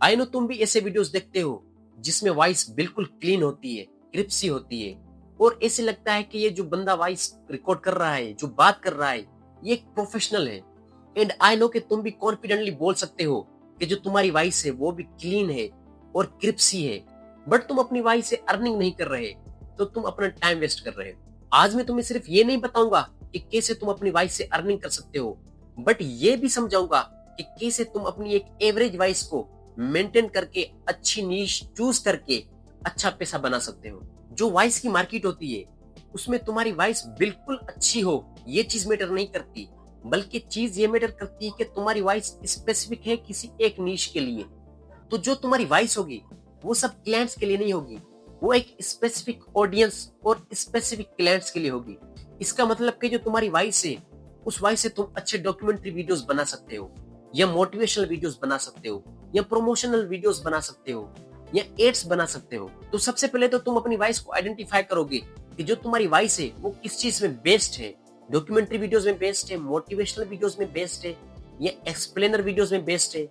I know तुम भी ऐसे वीडियोस देखते हो जिसमें वॉइस बिल्कुल क्लीन होती है, क्रिप्सी होती है और ऐसे लगता है कि ये जो बंदा वॉइस रिकॉर्ड कर रहा है, जो बात कर रहा है, ये एक प्रोफेशनल है। एंड आई नो कि तुम भी कॉन्फिडेंटली बोल सकते हो कि जो तुम्हारी वॉइस है वो भी क्लीन है और क्रिप्सी है। बट तुम अपनी वॉइस से अर्निंग नहीं कर रहे, तो तुम अपना टाइम वेस्ट कर रहे हो। आज मैं तुम्हें सिर्फ ये नहीं बताऊंगा कि कैसे तुम अपनी वॉइस से अर्निंग कर सकते हो, बट ये भी समझाऊंगा कि कैसे तुम अपनी एक एवरेज वॉइस को मेंटेन करके अच्छी नीश चूज करके अच्छा पैसा बना सकते हो। जो वॉइस की मार्केट होती है उसमें तुम्हारी वॉइस बिल्कुल अच्छी हो ये चीज मैटर नहीं करती, बल्कि चीज ये मैटर करती है कि तुम्हारी वॉइस स्पेसिफिक है किसी एक नीश के लिए। तो जो तुम्हारी वॉइस होगी वो सब क्लाइंट्स के लिए नहीं होगी, वो एक स्पेसिफिक ऑडियंस और स्पेसिफिक क्लाइंट्स के लिए होगी। इसका मतलब कि जो तुम्हारी वॉइस है उस वॉइस से तुम अच्छे डॉक्यूमेंट्री वीडियोस बना सकते हो, या मोटिवेशनल वीडियोस बना सकते हो, या प्रमोशनल वीडियोस बना सकते हो, या एड्स बना सकते हो। तो सबसे पहले तो तुम अपनी वॉइस को आइडेंटिफाई करोगे कि जो तुम्हारी वॉइस है वो किस चीज में बेस्ट है। डॉक्यूमेंट्री वीडियोस में बेस्ट है, मोटिवेशनल वीडियोस में बेस्ट है, या एक्सप्लेनर वीडियोस में बेस्ट है।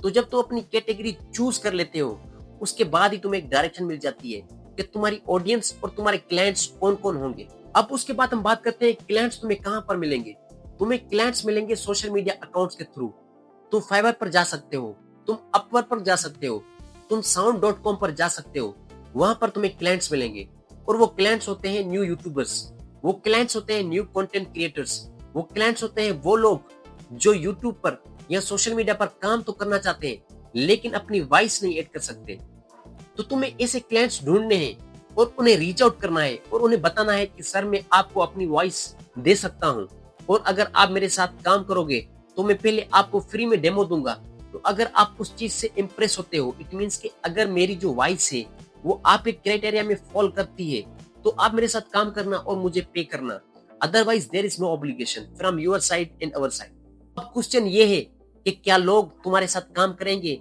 तो जब तुम अपनी कैटेगरी चूज कर लेते हो उसके बाद ही तुम्हें एक डायरेक्शन मिल जाती है कि तुम्हारी ऑडियंस और तुम्हारे क्लाइंट्स कौन कौन होंगे। अब उसके बाद हम बात करते हैं क्लाइंट्स तुम्हें कहां पर मिलेंगे। तुम्हें क्लाइंट्स मिलेंगे सोशल मीडिया अकाउंट्स के थ्रू। तुम फाइवर पर जा सकते हो, तुम अपवर्क पर जा सकते हो, तुम sound.com पर जा सकते हो। वहां पर तुम्हें क्लाइंट्स मिलेंगे और वो क्लाइंट्स होते हैं न्यू यूट्यूबर्स, वो क्लाइंट्स होते हैं न्यू कंटेंट क्रिएटर्स, वो क्लाइंट्स होते हैं वो लोग जो यूट्यूब पर या सोशल मीडिया पर काम तो करना चाहते हैं लेकिन अपनी वॉइस नहीं ऐड कर सकते। तो तुम्हें ऐसे क्लाइंट्स ढूंढने हैं और उन्हें रीच आउट करना है और उन्हें बताना है कि सर मैं आपको अपनी वॉइस दे सकता हूं और अगर आप मेरे साथ काम करोगे तो मैं पहले आपको फ्री में डेमो दूंगा। तो अगर आप उस चीज से इंप्रेस होते हो, इट मींस कि अगर मेरी जो वॉइस है वो आपके क्राइटेरिया में फॉल करती है तो आप मेरे साथ काम करना और मुझे पे करना। Otherwise there is no obligation from your side and our side. अब क्वेश्चन ये है कि क्या लोग तुम्हारे साथ काम करेंगे?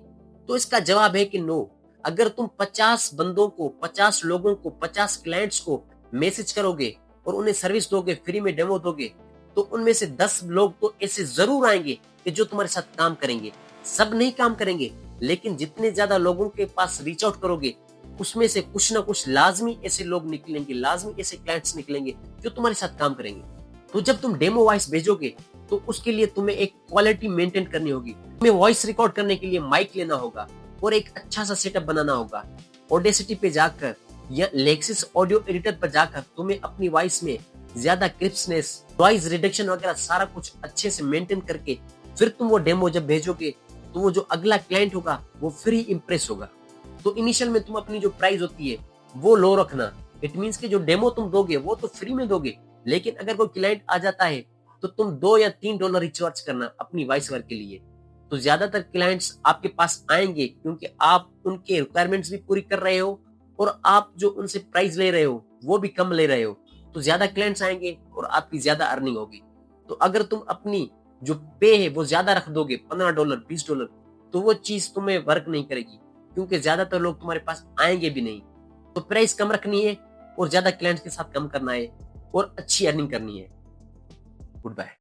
तो इसका जवाब है कि नो। अगर तुम 50 बंदों को, 50 लोगों को, 50 क्लाइंट्स को मैसेज करोगे और उन्हें सर्विस दोगे, फ्री में डेमो दोगे, तो उनमें से 10 लोग तो ऐसे जरूर आएंगे कि जो तुम्हारे साथ काम करेंगे। सब नहीं काम करेंगे, लेकिन जितने ज्यादा लोगों के पास रीच आउट करोगे उसमें से कुछ ना कुछ लाजमी ऐसे लोग निकलेंगे, लाजमी ऐसे क्लाइंट्स निकलेंगे जो तुम्हारे साथ काम करेंगे। तो जब तुम डेमो वॉइस भेजोगे तो उसके लिए तुम्हें एक क्वालिटी मेंटेन करनी होगी। तुम्हें वॉइस रिकॉर्ड करने के लिए माइक लेना होगा और एक अच्छा सा सेटअप बनाना होगा। ऑडेसिटी पे जाकर या लेक्सिस ऑडियो एडिटर पर जाकर तुम्हें अपनी वॉइस में ज्यादा क्रिस्पनेस, नॉइज रिडक्शन वगैरह सारा कुछ अच्छे से मेंटेन करके फिर तुम वो डेमो जब भेजोगे तो वो जो अगला क्लाइंट होगा वो फ्री इंप्रेस होगा। तो इनिशियल में तुम अपनी जो प्राइस होती है वो लो रखना। इट मींस कि जो डेमो तुम दोगे वो तो फ्री में दोगे, लेकिन अगर कोई क्लाइंट आ जाता है तो तुम $2 या $3 रिचार्ज करना अपनी वॉइस वर्क के लिए। तो ज्यादातर क्लाइंट्स आपके पास आएंगे क्योंकि आप उनके रिक्वायरमेंट्स भी पूरी कर रहे हो और आप जो उनसे प्राइस ले रहे हो वो भी कम ले रहे हो। तो ज्यादा क्लाइंट्स आएंगे और आपकी ज्यादा अर्निंग होगी। तो अगर तुम अपनी जो पे है वो ज्यादा रख दोगे, $15, $20, तो वो चीज तुम्हें वर्क नहीं करेगी क्योंकि ज्यादातर लोग तुम्हारे पास आएंगे भी नहीं। तो प्राइस कम रखनी है और ज्यादा क्लाइंट्स के साथ कम करना है और अच्छी अर्निंग करनी है। Good bye.